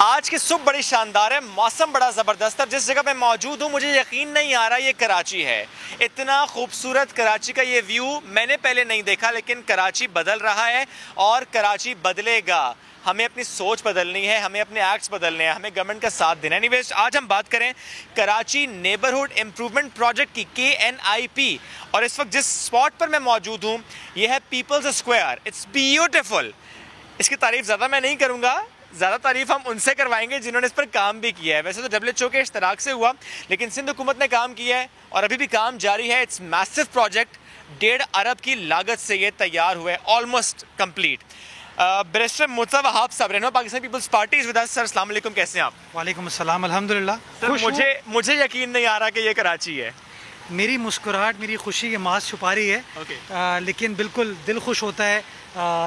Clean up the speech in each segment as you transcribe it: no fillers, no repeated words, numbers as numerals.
آج کی صبح بڑی شاندار ہے, موسم بڑا زبردست ہے. جس جگہ پہ موجود ہوں مجھے یقین نہیں آ رہا یہ کراچی ہے. اتنا خوبصورت کراچی کا یہ ویو میں نے پہلے نہیں دیکھا, لیکن کراچی بدل رہا ہے اور کراچی بدلے گا. ہمیں اپنی سوچ بدلنی ہے, ہمیں اپنے ایکٹس بدلنے ہیں, ہمیں گورنمنٹ کا ساتھ دینا ہے. اینی ویز آج ہم بات کریں کراچی نیبرہڈ امپروومنٹ پروجیکٹ کی KNIP, اور اس وقت جس اسپاٹ پر میں موجود ہوں یہ ہے پیپلز اسکوائر. It's beautiful. اس کی تعریف زیادہ میں نہیں کروں گا, زیادہ تعریف ہم ان سے کروائیں گے جنہوں نے اس پر کام بھی کیا ہے. ویسے تو WHO کے اشتراک سے ہوا, لیکن سندھ حکومت نے کام کیا ہے اور ابھی بھی کام جاری ہے. اٹس میسو پروجیکٹ, 1.5 ارب کی لاگت سے یہ تیار ہوا ہے, almost complete. Barrister Murtaza Wahab sahib, رہنما Pakistan Peoples Party with us. Sir السلام علیکم, کیسے ہیں آپ؟ وعلیکم السلام, الحمدللہ. مجھے یقین نہیں آ رہا کہ یہ کراچی ہے. میری مسکراہٹ میری خوشی کے ماسک چھپا رہی ہے, لیکن بالکل دل خوش ہوتا ہے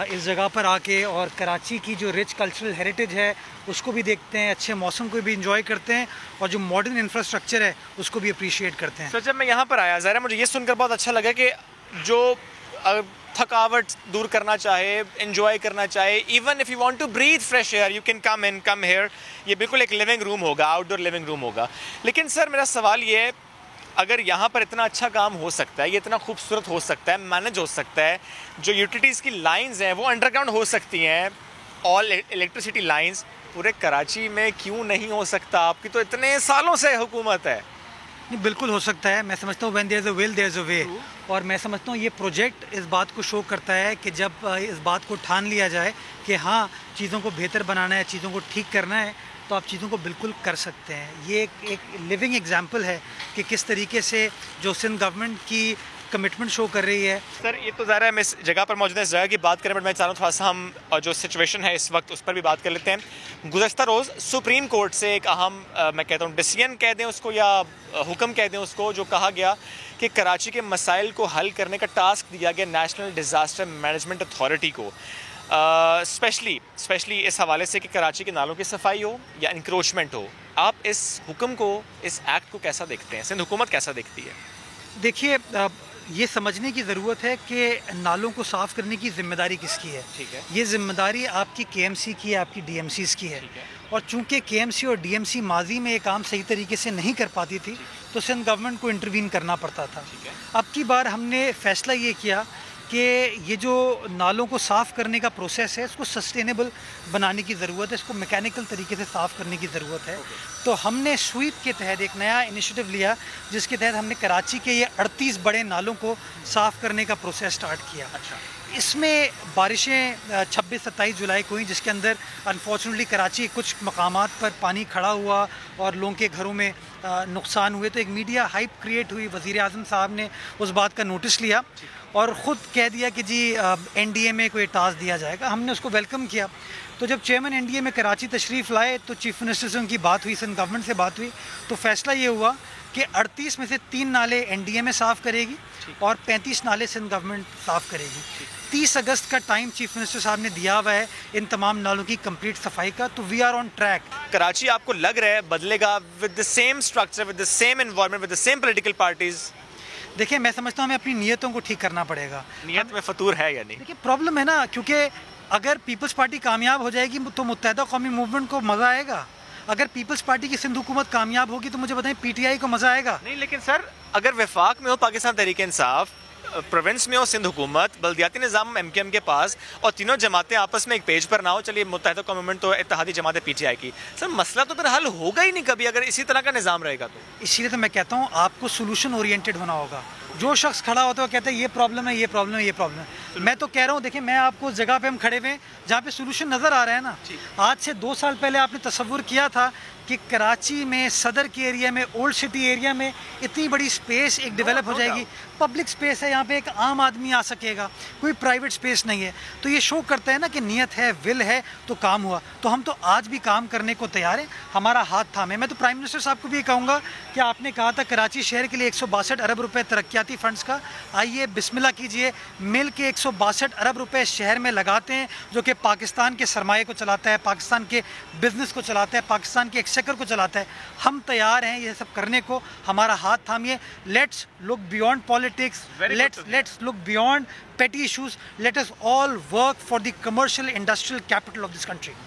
اس جگہ پر آ کے, اور کراچی کی جو رچ کلچرل ہیریٹیج ہے اس کو بھی دیکھتے ہیں, اچھے موسم کو بھی انجوائے کرتے ہیں, اور جو ماڈرن انفراسٹرکچر ہے اس کو بھی اپریشیٹ کرتے ہیں. سر جب میں یہاں پر آیا, ظاہر ہے مجھے یہ سن کر بہت اچھا لگا کہ جو تھکاوٹ دور کرنا چاہے, انجوائے کرنا چاہے, even if you want to breathe fresh air you can come here. یہ بالکل ایک لیونگ روم ہوگا, آؤٹ ڈور لیونگ روم ہوگا. لیکن سر میرا سوال یہ ہے, اگر یہاں پر اتنا اچھا کام ہو سکتا ہے, یہ اتنا خوبصورت ہو سکتا ہے, مینج ہو سکتا ہے, جو یوٹیلیٹیز کی لائنز ہیں وہ انڈر گراؤنڈ ہو سکتی ہیں, آل الیکٹریسٹی لائنز, پورے کراچی میں کیوں نہیں ہو سکتا؟ آپ کی تو اتنے سالوں سے حکومت ہے. بالکل ہو سکتا ہے. میں سمجھتا ہوں وین دیر از اے ول دیر از اے وے, اور میں سمجھتا ہوں یہ پروجیکٹ اس بات کو شو کرتا ہے کہ جب اس بات کو ٹھان لیا جائے کہ ہاں چیزوں کو بہتر بنانا ہے, چیزوں کو ٹھیک کرنا ہے, تو آپ چیزوں کو بالکل کر سکتے ہیں. یہ ایک لیونگ ایگزامپل ہے کہ کس طریقے سے جو سندھ گورنمنٹ کی کمٹمنٹ شو کر رہی ہے. سر یہ تو ظاہر ہے میں اس جگہ پر موجود ہے, اس جگہ کی بات کریں, بٹ میں چاہ رہا ہوں تھوڑا سا ہم جو سچویشن ہے اس وقت اس پر بھی بات کر لیتے ہیں. گزشتہ روز سپریم کورٹ سے ایک اہم میں کہتا ہوں ڈیسیژن کہہ دیں اس کو یا حکم کہہ دیں اس کو, جو کہا گیا کہ کراچی کے مسائل کو حل کرنے کا ٹاسک دیا گیا نیشنل ڈیزاسٹر مینجمنٹ اتھارٹی کو, اسپیشلی اس حوالے سے کہ کراچی کے نالوں کی صفائی ہو یا انکروچمنٹ ہو. آپ اس حکم کو, اس ایکٹ کو کیسا دیکھتے ہیں؟ سندھ حکومت کیسا دیکھتی ہے؟ دیکھیے, یہ سمجھنے کی ضرورت ہے کہ نالوں کو صاف کرنے کی ذمہ داری کس کی ہے. ٹھیک ہے, یہ ذمہ داری آپ کی KMC کی ہے, آپ کی DMCs کی ہے. اور چونکہ KMC اور DMC ماضی میں یہ کام صحیح طریقے سے نہیں کر پاتی تھی تو سندھ گورنمنٹ کو انٹروین کرنا پڑتا تھا. اب کی بار ہم نے فیصلہ یہ کیا کہ یہ جو نالوں کو صاف کرنے کا پروسیس ہے اس کو سسٹینیبل بنانے کی ضرورت ہے, اس کو میکینیکل طریقے سے صاف کرنے کی ضرورت ہے. تو ہم نے سویپ کے تحت ایک نیا انیشیٹو لیا جس کے تحت ہم نے کراچی کے یہ 38 بڑے نالوں کو صاف کرنے کا پروسیس سٹارٹ کیا. اس میں بارشیں 26-27 جولائی کو ہوئیں, جس کے اندر انفارچونیٹلی کراچی کچھ مقامات پر پانی کھڑا ہوا اور لوگوں کے گھروں میں نقصان ہوئے, تو ایک میڈیا ہائپ کریٹ ہوئی. وزیر اعظم صاحب نے اس بات کا نوٹس لیا اور خود کہہ دیا کہ جی NDA میں کوئی ٹاسک دیا جائے گا. ہم نے اس کو ویلکم کیا. تو جب چیئرمین NDA میں کراچی تشریف لائے تو چیف منسٹر سے ان کی بات ہوئی, سندھ گورنمنٹ سے بات ہوئی, تو فیصلہ یہ ہوا کہ 38 میں سے 3 نالے NDA میں صاف کرے گی اور 35 نالے سندھ گورنمنٹ صاف کرے گی. 30 اگست کا ٹائم چیف منسٹر صاحب نے دیا ہوا ہے ان تمام نالوں کی کمپلیٹ صفائی کا. تو we are on track. Karachi آپ کو لگ رہا ہے بدلے گا with the same structure, with the same environment, with the same political parties? دیکھیں, میں سمجھتا ہوں ہمیں اپنی نیتوں کو ٹھیک کرنا پڑے گا. نیت میں فطور ہے یا نہیں؟ دیکھیں پرابلم ہے نا, کیونکہ اگر پیپلز پارٹی کامیاب ہو جائے گی تو متحدہ قومی موومنٹ کو مزہ آئے گا. اگر پیپلز پارٹی کی سندھ حکومت کامیاب ہوگی تو مجھے بتائیں PTI کو مزہ آئے گا. نہیں, لیکن سر اگر وفاق میں ہو پاکستان تحریک انصاف, پروونس میں ہو سندھ حکومت, بلدیاتی نظام MKM کے پاس, اور تینوں جماعتیں آپس میں ایک پیج پر نہ ہو, چلیے متحدہ قومی موومنٹ تو اتحادی جماعت ہے PTI کی, سر مسئلہ تو پھر حل ہوگا ہی نہیں کبھی اگر اسی طرح کا نظام رہے گا تو. اسی لیے تو میں کہتا ہوں آپ کو سولوشن اورینٹیڈ ہونا ہوگا. جو شخص کھڑا ہوتا ہے وہ کہتا ہے یہ پرابلم ہے, یہ پرابلم ہے, یہ پرابلم ہے. میں تو کہہ رہا ہوں, دیکھیں میں آپ کو اس جگہ پہ ہم کھڑے ہوئے جہاں پہ سولوشن نظر آ رہا ہے نا. آج سے 2 سال پہلے آپ نے تصور کیا تھا کہ کراچی میں صدر کے ایریا میں, اولڈ سٹی ایریا میں اتنی بڑی سپیس ایک ڈیولپ ہو جائے گی؟ پبلک سپیس ہے, یہاں پہ ایک عام آدمی آ سکے گا, کوئی پرائیویٹ سپیس نہیں ہے. تو یہ شو کرتا ہے نا کہ نیت ہے, ول ہے, تو کام ہوا. تو ہم تو آج بھی کام کرنے کو تیار ہیں, ہمارا ہاتھ تھامے. میں تو پرائم منسٹر صاحب کو بھی یہ کہوں گا کہ آپ نے کہا تھا کراچی شہر کے لیے 162 ارب روپے ترقیاتی فنڈز کا, آئیے بسم اللہ کیجئے, مل کے 162 ارب روپے شہر میں لگاتے ہیں, جو کہ پاکستان کے سرمایے کو چلاتا ہے, پاکستان کے بزنس کو چلاتا ہے, پاکستان کے ایکسچیکر کو چلاتا ہے. ہم تیار ہیں یہ سب کرنے کو, ہمارا ہاتھ تھامیے. Let's look beyond politics, let's look beyond petty issues. Let us all work for the commercial industrial capital of this country.